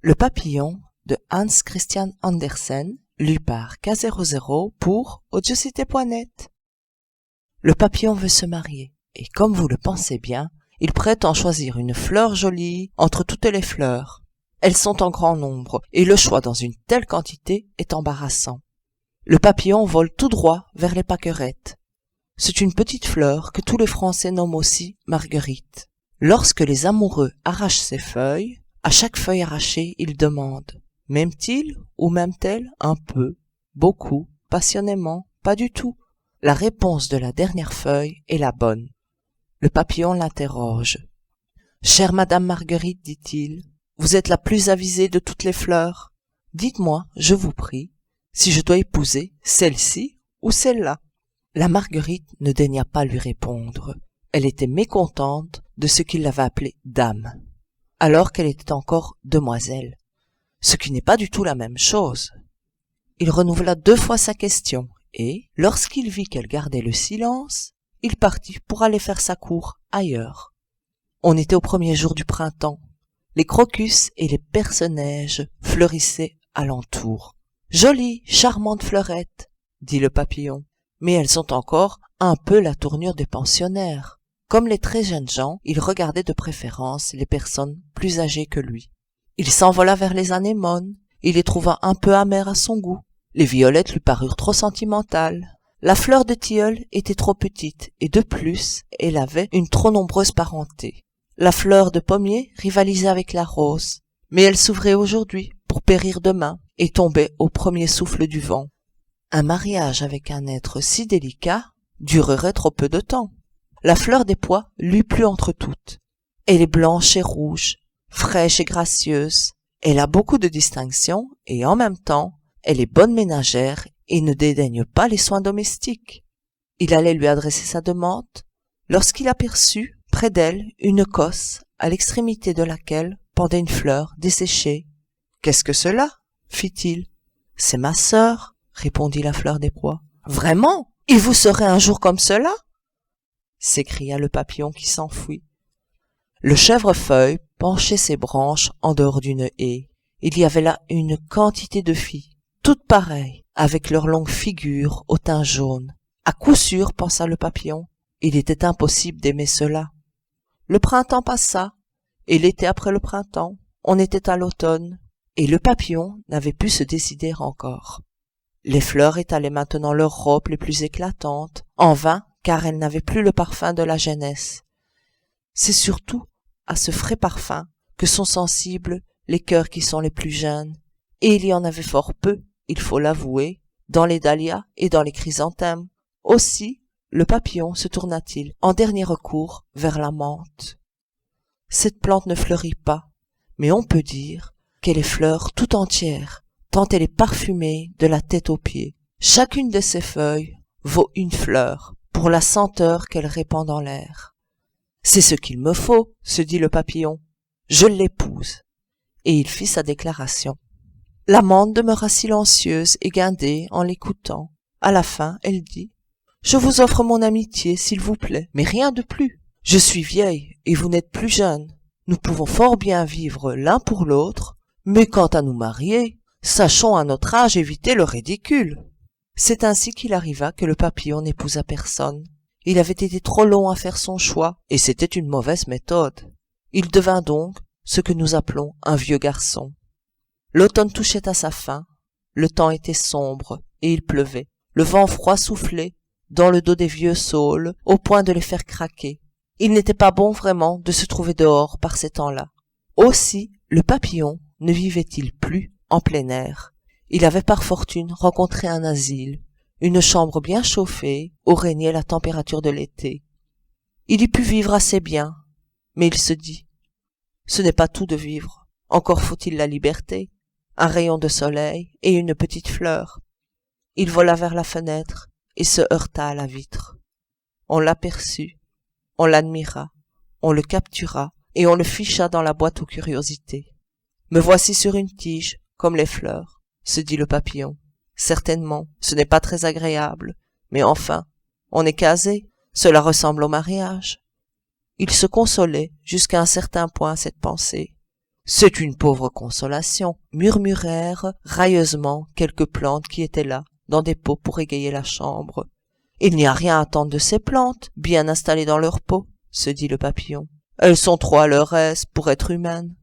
Le papillon de Hans Christian Andersen, lu par K00 pour audiocité.net. Le papillon veut se marier, et comme vous le pensez bien, il prétend choisir une fleur jolie entre toutes les fleurs. Elles sont en grand nombre, et le choix dans une telle quantité est embarrassant. Le papillon vole tout droit vers les pâquerettes. C'est une petite fleur que tous les Français nomment aussi Marguerite. Lorsque les amoureux arrachent ses feuilles, à chaque feuille arrachée, ils demandent « M'aime-t-il ou m'aime-t-elle un peu, beaucoup, passionnément, pas du tout ?» La réponse de la dernière feuille est la bonne. Le papillon l'interroge. « Chère Madame Marguerite, dit-il, vous êtes la plus avisée de toutes les fleurs. Dites-moi, je vous prie, si je dois épouser celle-ci ou celle-là. » La Marguerite ne daigna pas lui répondre. Elle était mécontente de ce qu'il l'avait appelée dame, alors qu'elle était encore demoiselle, ce qui n'est pas du tout la même chose. Il renouvela 2 fois sa question, et, lorsqu'il vit qu'elle gardait le silence, il partit pour aller faire sa cour ailleurs. On était au premier jour du printemps. Les crocus et les perce-neige fleurissaient alentour. « Jolies, charmantes fleurettes !» dit le papillon. « Mais elles ont encore un peu la tournure des pensionnaires. » Comme les très jeunes gens, il regardait de préférence les personnes plus âgées que lui. Il s'envola vers les anémones, il les trouva un peu amères à son goût. Les violettes lui parurent trop sentimentales. La fleur de tilleul était trop petite, et de plus, elle avait une trop nombreuse parenté. La fleur de pommier rivalisait avec la rose, mais elle s'ouvrait aujourd'hui pour périr demain, et tombait au premier souffle du vent. Un mariage avec un être si délicat durerait trop peu de temps. La fleur des pois lui plut entre toutes. Elle est blanche et rouge, fraîche et gracieuse. Elle a beaucoup de distinction et en même temps, elle est bonne ménagère et ne dédaigne pas les soins domestiques. Il allait lui adresser sa demande lorsqu'il aperçut près d'elle une cosse à l'extrémité de laquelle pendait une fleur desséchée. « Qu'est-ce que cela ?» fit-il. « C'est ma sœur, » répondit la fleur des pois. « Vraiment? Et vous serez un jour comme cela ?» s'écria le papillon qui s'enfuit. Le chèvrefeuille penchait ses branches en dehors d'une haie. Il y avait là une quantité de filles, toutes pareilles, avec leurs longues figures au teint jaune. À coup sûr, pensa le papillon, il était impossible d'aimer cela. Le printemps passa, et l'été après le printemps, on était à l'automne, et le papillon n'avait pu se décider encore. Les fleurs étalaient maintenant leurs robes les plus éclatantes, en vain, car elles n'avaient plus le parfum de la jeunesse. C'est surtout à ce frais parfum que sont sensibles les cœurs qui sont les plus jeunes, et il y en avait fort peu, il faut l'avouer, dans les dahlias et dans les chrysanthèmes. Aussi, le papillon se tourna-t-il en dernier recours vers la menthe. Cette plante ne fleurit pas, mais on peut dire qu'elle est fleur tout entière, tant elle est parfumée de la tête aux pieds. Chacune de ses feuilles vaut une fleur, pour la senteur qu'elle répand dans l'air. C'est ce qu'il me faut, se dit le papillon. Je l'épouse. Et il fit sa déclaration. L'amande demeura silencieuse et guindée en l'écoutant. À la fin, elle dit « Je vous offre mon amitié, s'il vous plaît, mais rien de plus. Je suis vieille et vous n'êtes plus jeune. Nous pouvons fort bien vivre l'un pour l'autre, mais quant à nous marier, sachons à notre âge éviter le ridicule. » C'est ainsi qu'il arriva que le papillon n'épousa personne. Il avait été trop long à faire son choix, et c'était une mauvaise méthode. Il devint donc ce que nous appelons un vieux garçon. L'automne touchait à sa fin, le temps était sombre, et il pleuvait. Le vent froid soufflait dans le dos des vieux saules, au point de les faire craquer. Il n'était pas bon vraiment de se trouver dehors par ces temps-là. Aussi, le papillon ne vivait-il plus en plein air. Il avait par fortune rencontré un asile, une chambre bien chauffée où régnait la température de l'été. Il y put vivre assez bien, mais il se dit « Ce n'est pas tout de vivre, encore faut-il la liberté, un rayon de soleil et une petite fleur. » Il vola vers la fenêtre et se heurta à la vitre. On l'aperçut, on l'admira, on le captura et on le ficha dans la boîte aux curiosités. « Me voici sur une tige, comme les fleurs. » se dit le papillon. Certainement, ce n'est pas très agréable, mais enfin, on est casé, cela ressemble au mariage. Il se consolait jusqu'à un certain point à cette pensée. C'est une pauvre consolation, murmurèrent railleusement quelques plantes qui étaient là, dans des pots pour égayer la chambre. Il n'y a rien à attendre de ces plantes, bien installées dans leur pot, se dit le papillon. Elles sont trop à leur aise pour être humaines.